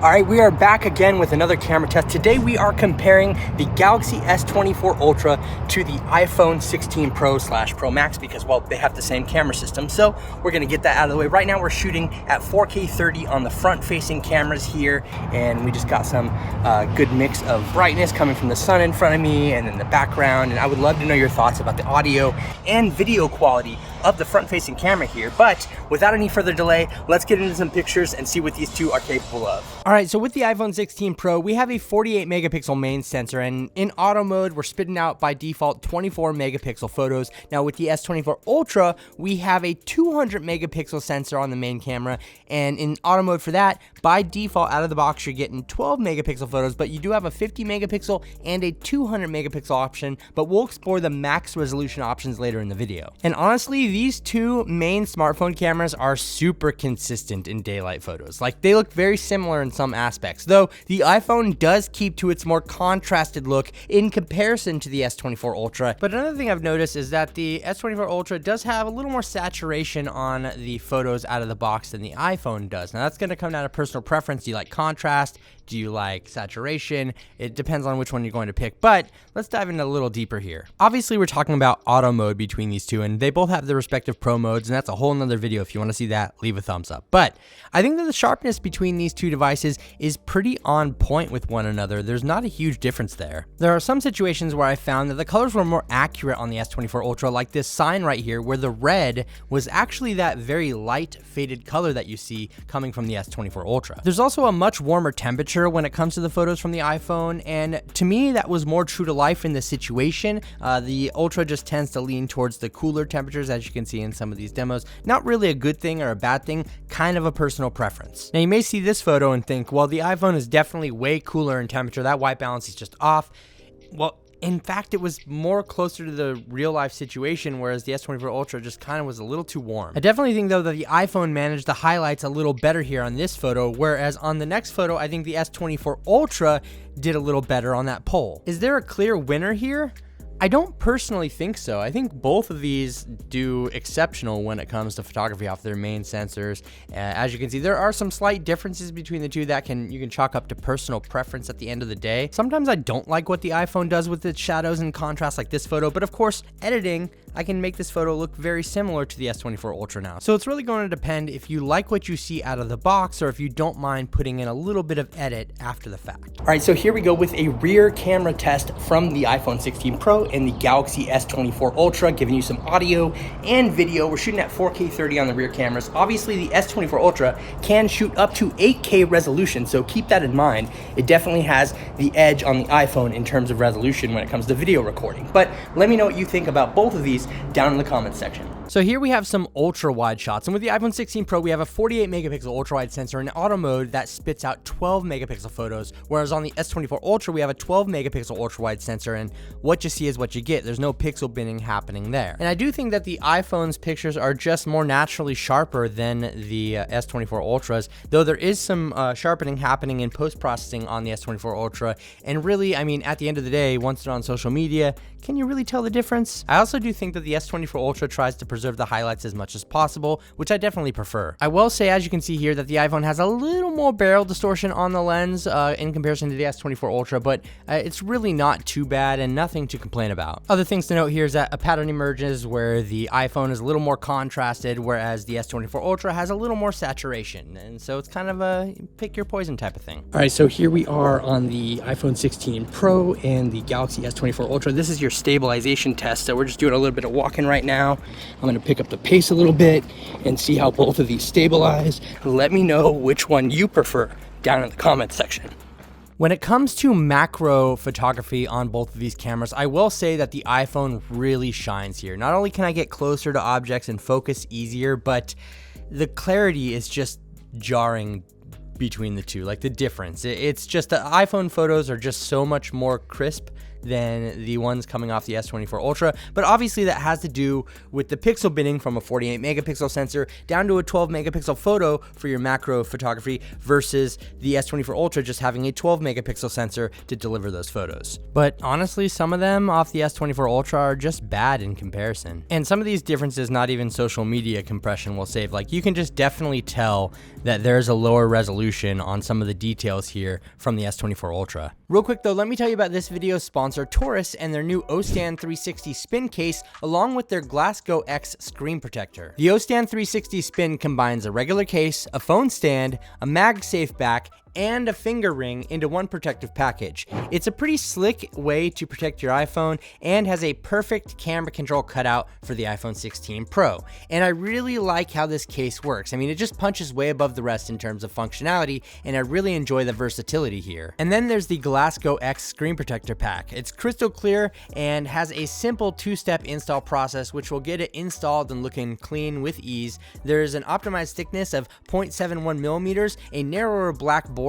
All right, we are back again with another camera test. Today we are comparing the Galaxy S24 Ultra to the iPhone 16 Pro/Pro Max because, well, they have the same camera system. So we're gonna get that out of the way. Right now we're shooting at 4K 30 on the front-facing cameras here, and we just got some good mix of brightness coming from the sun in front of me and in the background. And I would love to know your thoughts about the audio and video quality of the front-facing camera here. But without any further delay, let's get into some pictures and see what these two are capable of. All right, so with the iPhone 16 Pro, we have a 48 megapixel main sensor, and in auto mode, we're spitting out by default 24 megapixel photos. Now with the S24 Ultra, we have a 200 megapixel sensor on the main camera, and in auto mode for that, by default out of the box, you're getting 12 megapixel photos, but you do have a 50 megapixel and a 200 megapixel option, but we'll explore the max resolution options later in the video. And honestly, these two main smartphone cameras are super consistent in daylight photos. Like, they look very similar in some aspects, though the iPhone does keep to its more contrasted look in comparison to the S24 Ultra. But another thing I've noticed is that the S24 Ultra does have a little more saturation on the photos out of the box than the iPhone does. Now that's going to come down to personal preference. Do you like contrast? Do you like saturation? It depends on which one you're going to pick, but let's dive in a little deeper here. Obviously, we're talking about auto mode between these two, and they both have their respective pro modes, and that's a whole nother video. If you want to see that, leave a thumbs up. But I think that the sharpness between these two devices is pretty on point with one another. There's not a huge difference there. There are some situations where I found that the colors were more accurate on the S24 Ultra, like this sign right here, where the red was actually that very light faded color that you see coming from the S24 Ultra. There's also a much warmer temperature when it comes to the photos from the iPhone, and to me that was more true to life in this situation. The Ultra just tends to lean towards the cooler temperatures, as you can see in some of these demos. Not really a good thing or a bad thing, kind of a personal preference. Now you may see this photo and think, well, the iPhone is definitely way cooler in temperature, that white balance is just off. Well, in fact, it was more closer to the real life situation, whereas the S24 Ultra just kind of was a little too warm. I definitely think though that the iPhone managed the highlights a little better here on this photo, whereas on the next photo, I think the S24 Ultra did a little better on that pole. Is there a clear winner here? I don't personally think so. I think both of these do exceptional when it comes to photography off their main sensors. As you can see, there are some slight differences between the two that you can chalk up to personal preference at the end of the day. Sometimes I don't like what the iPhone does with its shadows and contrast like this photo, but of course, editing, I can make this photo look very similar to the S24 Ultra now. So it's really going to depend if you like what you see out of the box or if you don't mind putting in a little bit of edit after the fact. All right, so here we go with a rear camera test from the iPhone 16 Pro and the Galaxy S24 Ultra, giving you some audio and video. We're shooting at 4K 30 on the rear cameras. Obviously, the S24 Ultra can shoot up to 8K resolution, so keep that in mind. It definitely has the edge on the iPhone in terms of resolution when it comes to video recording. But let me know what you think about both of these down in the comments section. So here we have some ultra wide shots, and with the iPhone 16 Pro we have a 48 megapixel ultra wide sensor in auto mode that spits out 12 megapixel photos, whereas on the S24 Ultra we have a 12 megapixel ultra wide sensor, and what you see is what you get. There's no pixel binning happening there. And I do think that the iPhone's pictures are just more naturally sharper than the S24 Ultras, though there is some sharpening happening in post-processing on the S24 Ultra, and really, I mean, at the end of the day, once they're on social media, can you really tell the difference? I also do think that the S24 Ultra tries to preserve the highlights as much as possible, which I definitely prefer. I will say, as you can see here, that the iPhone has a little more barrel distortion on the lens in comparison to the S24 Ultra, but it's really not too bad and nothing to complain about. Other things to note here is that a pattern emerges where the iPhone is a little more contrasted, whereas the S24 Ultra has a little more saturation, and so it's kind of a pick your poison type of thing. All right, so here we are on the iPhone 16 Pro and the Galaxy S24 Ultra. This is your stabilization test, so we're just doing a little bit of walking right now. I'm going to pick up the pace a little bit and see how both of these stabilize. Let me know which one you prefer down in the comments section. When it comes to macro photography on both of these cameras, I will say that the iPhone really shines here. Not only can I get closer to objects and focus easier, but the clarity is just jarring between the two, like the difference. It's just the iPhone photos are just so much more crisp than the ones coming off the S24 Ultra, but obviously that has to do with the pixel binning from a 48 megapixel sensor down to a 12 megapixel photo for your macro photography versus the S24 Ultra just having a 12 megapixel sensor to deliver those photos. But honestly, some of them off the S24 Ultra are just bad in comparison. And some of these differences, not even social media compression will save. Like, you can just definitely tell that there's a lower resolution on some of the details here from the S24 Ultra. Real quick though, let me tell you about this video's sponsor, Torras, and their new O-Stand 360 spin case, along with their Glasgow X screen protector. The O-Stand 360 spin combines a regular case, a phone stand, a MagSafe back, and a finger ring into one protective package. It's a pretty slick way to protect your iPhone and has a perfect camera control cutout for the iPhone 16 Pro. And I really like how this case works. I mean, it just punches way above the rest in terms of functionality, and I really enjoy the versatility here. And then there's the Glasgow X screen protector pack. It's crystal clear and has a simple two-step install process, which will get it installed and looking clean with ease. There's an optimized thickness of 0.71 millimeters, a narrower black border,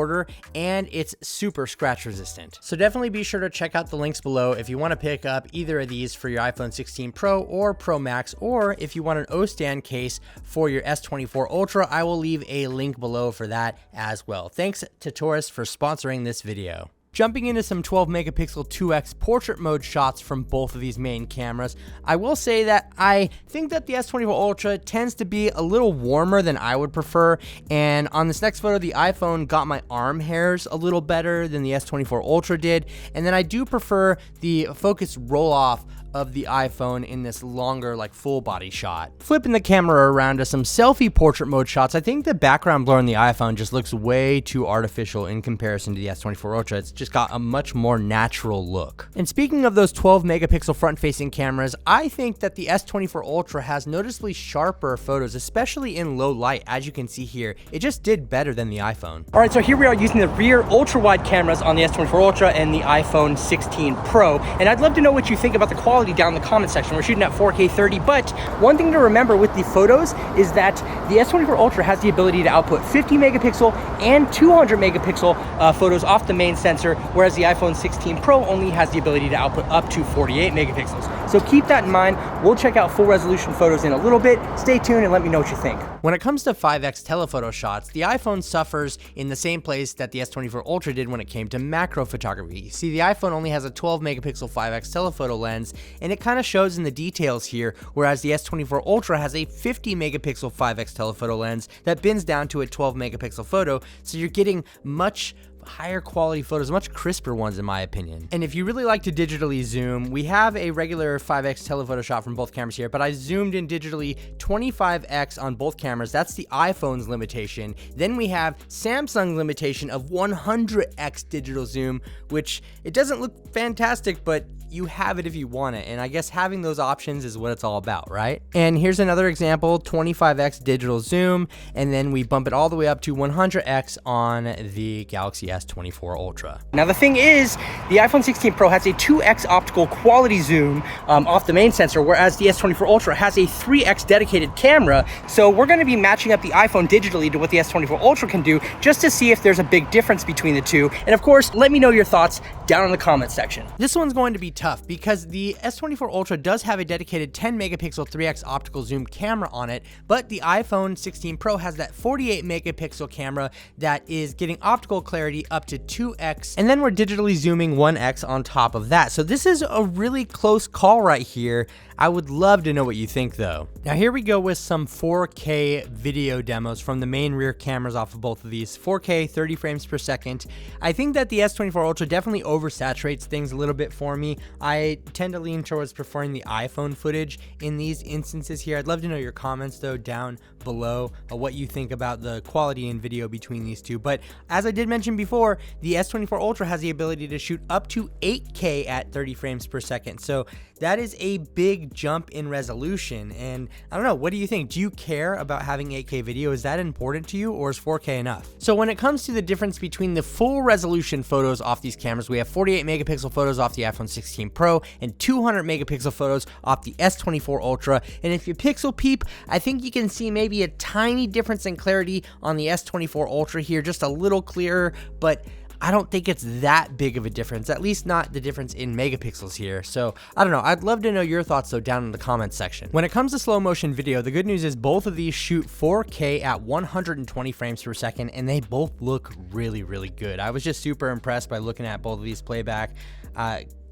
and it's super scratch resistant. So definitely be sure to check out the links below if you want to pick up either of these for your iPhone 16 Pro or Pro Max, or if you want an O-Stand case for your S24 Ultra, I will leave a link below for that as well. Thanks to Torras for sponsoring this video. Jumping into some 12 megapixel 2x portrait mode shots from both of these main cameras, I will say that I think that the S24 Ultra tends to be a little warmer than I would prefer, and on this next photo the iPhone got my arm hairs a little better than the S24 Ultra did, and then I do prefer the focus roll off of the iPhone in this longer, like, full body shot. Flipping the camera around to some selfie portrait mode shots, I think the background blur on the iPhone just looks way too artificial in comparison to the S24 Ultra. It's just got a much more natural look. And speaking of those 12 megapixel front facing cameras, I think that the S24 Ultra has noticeably sharper photos, especially in low light. As you can see here, it just did better than the iPhone. All right, so here we are using the rear ultra wide cameras on the S24 Ultra and the iPhone 16 Pro, and I'd love to know what you think about the quality down in the comment section. We're shooting at 4K 30, but one thing to remember with the photos is that the S24 Ultra has the ability to output 50 megapixel and 200 megapixel photos off the main sensor, whereas the iPhone 16 Pro only has the ability to output up to 48 megapixels. So keep that in mind. We'll check out full resolution photos in a little bit. Stay tuned and let me know what you think. When it comes to 5x telephoto shots, the iPhone suffers in the same place that the S24 Ultra did when it came to macro photography. See, the iPhone only has a 12 megapixel 5x telephoto lens, and it kind of shows in the details here, whereas the S24 Ultra has a 50 megapixel 5x telephoto lens that bends down to a 12 megapixel photo, so you're getting much higher quality photos, much crisper ones in my opinion. And if you really like to digitally zoom, we have a regular 5x telephoto shot from both cameras here, but I zoomed in digitally 25x on both cameras. That's the iPhone's limitation. Then we have Samsung's limitation of 100x digital zoom, which it doesn't look fantastic, but you have it if you want it, and I guess having those options is what it's all about, right? And here's another example, 25x digital zoom, and then we bump it all the way up to 100x on the Galaxy S24 Ultra. Now the thing is, the iPhone 16 Pro has a 2x optical quality zoom off the main sensor, whereas the S24 Ultra has a 3x dedicated camera, so we're going to be matching up the iPhone digitally to what the S24 Ultra can do, just to see if there's a big difference between the two. And of course, let me know your thoughts down in the comment section. This one's going to be tough because the S24 Ultra does have a dedicated 10 megapixel 3x optical zoom camera on it, but the iPhone 16 Pro has that 48 megapixel camera that is getting optical clarity up to 2x, and then we're digitally zooming 1x on top of that. So this is a really close call right here. I would love to know what you think though. Now here we go with some 4K video demos from the main rear cameras off of both of these. 4K 30 frames per second. I think that the S24 Ultra definitely oversaturates things a little bit for me. I tend to lean towards preferring the iPhone footage in these instances here. I'd love to know your comments though down below what you think about the quality in video between these two. But as I did mention before, the S24 Ultra has the ability to shoot up to 8K at 30 frames per second. So that is a big jump in resolution. And I don't know, what do you think? Do you care about having 8K video? Is that important to you, or is 4K enough? So when it comes to the difference between the full resolution photos off these cameras, we have 48 megapixel photos off the iPhone 16 Pro and 200 megapixel photos off the S24 Ultra. And if you pixel peep, I think you can see maybe a tiny difference in clarity on the S24 Ultra here, just a little clearer, but I don't think it's that big of a difference, at least not the difference in megapixels here. So I don't know. I'd love to know your thoughts though down in the comments section. When it comes to slow motion video, the good news is both of these shoot 4K at 120 frames per second, and they both look really, really good. I was just super impressed by looking at both of these playback.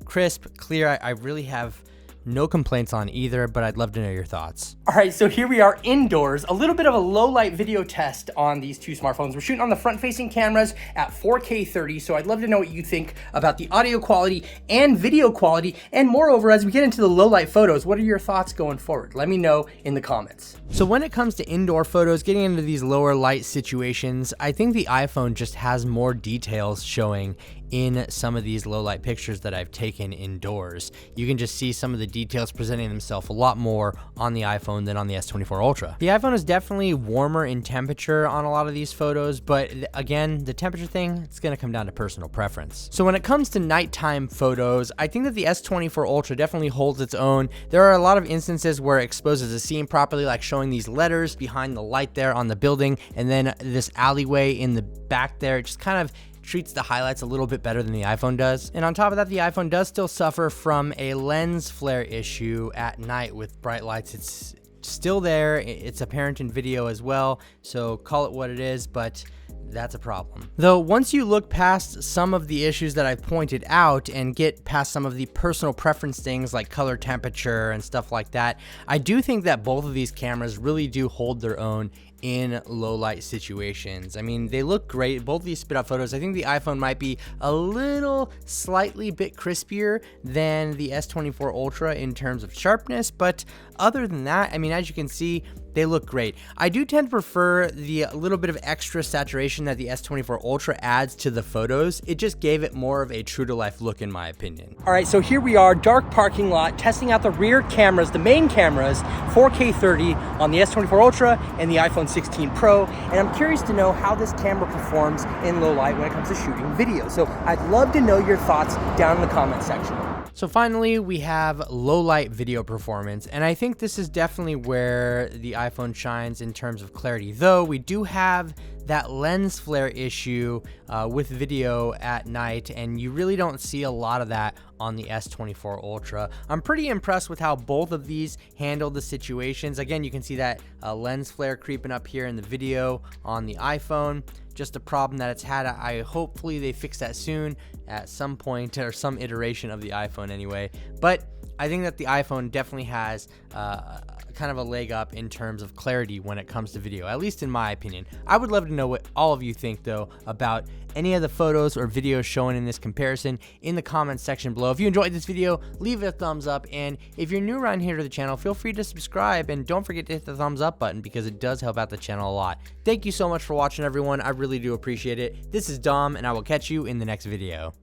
Crisp, clear. I really have no complaints on either, but I'd love to know your thoughts. All right, so here we are indoors. A little bit of a low light video test on these two smartphones. We're shooting on the front facing cameras at 4K 30, so I'd love to know what you think about the audio quality and video quality. And moreover, as we get into the low light photos, what are your thoughts going forward? Let me know in the comments. So when it comes to indoor photos, getting into these lower light situations, I think the iPhone just has more details showing in some of these low light pictures that I've taken indoors. You can just see some of the details presenting themselves a lot more on the iPhone than on the S24 Ultra. The iPhone is definitely warmer in temperature on a lot of these photos, but again, the temperature thing, it's gonna come down to personal preference. So when it comes to nighttime photos, I think that the S24 Ultra definitely holds its own. There are a lot of instances where it exposes a scene properly, like showing these letters behind the light there on the building, and then this alleyway in the back there. It just kind of treats the highlights a little bit better than the iPhone does. And on top of that, the iPhone does still suffer from a lens flare issue at night with bright lights. It's still there. It's apparent in video as well, so call it what it is, but that's a problem. Though once you look past some of the issues that I've pointed out and get past some of the personal preference things like color temperature and stuff like that, I do think that both of these cameras really do hold their own in low light situations. I mean, they look great. Both of these spit out photos. I think the iPhone might be a little slightly bit crispier than the S24 Ultra in terms of sharpness, but other than that, I mean, as you can see, they look great. I do tend to prefer the little bit of extra saturation that the S24 Ultra adds to the photos. It just gave it more of a true to life look in my opinion. All right, so here we are, dark parking lot, testing out the rear cameras, the main cameras, 4K 30 on the S24 Ultra and the iPhone 16 Pro. And I'm curious to know how this camera performs in low light when it comes to shooting video. So I'd love to know your thoughts down in the comment section. So finally, we have low light video performance, and I think this is definitely where the iPhone shines in terms of clarity, though we do have that lens flare issue with video at night, and you really don't see a lot of that on the S24 Ultra. I'm pretty impressed with how both of these handle the situations. Again, you can see that lens flare creeping up here in the video on the iPhone. Just a problem that it's had. Hopefully they fix that soon at some point or some iteration of the iPhone anyway. But I think that the iPhone definitely has kind of a leg up in terms of clarity when it comes to video, at least in my opinion. I would love to know what all of you think though about any of the photos or videos shown in this comparison in the comments section below. If you enjoyed this video, leave it a thumbs up, and if you're new around here to the channel, feel free to subscribe, and don't forget to hit the thumbs up button because it does help out the channel a lot. Thank you so much for watching, everyone. I really do appreciate it. This is Dom, and I will catch you in the next video.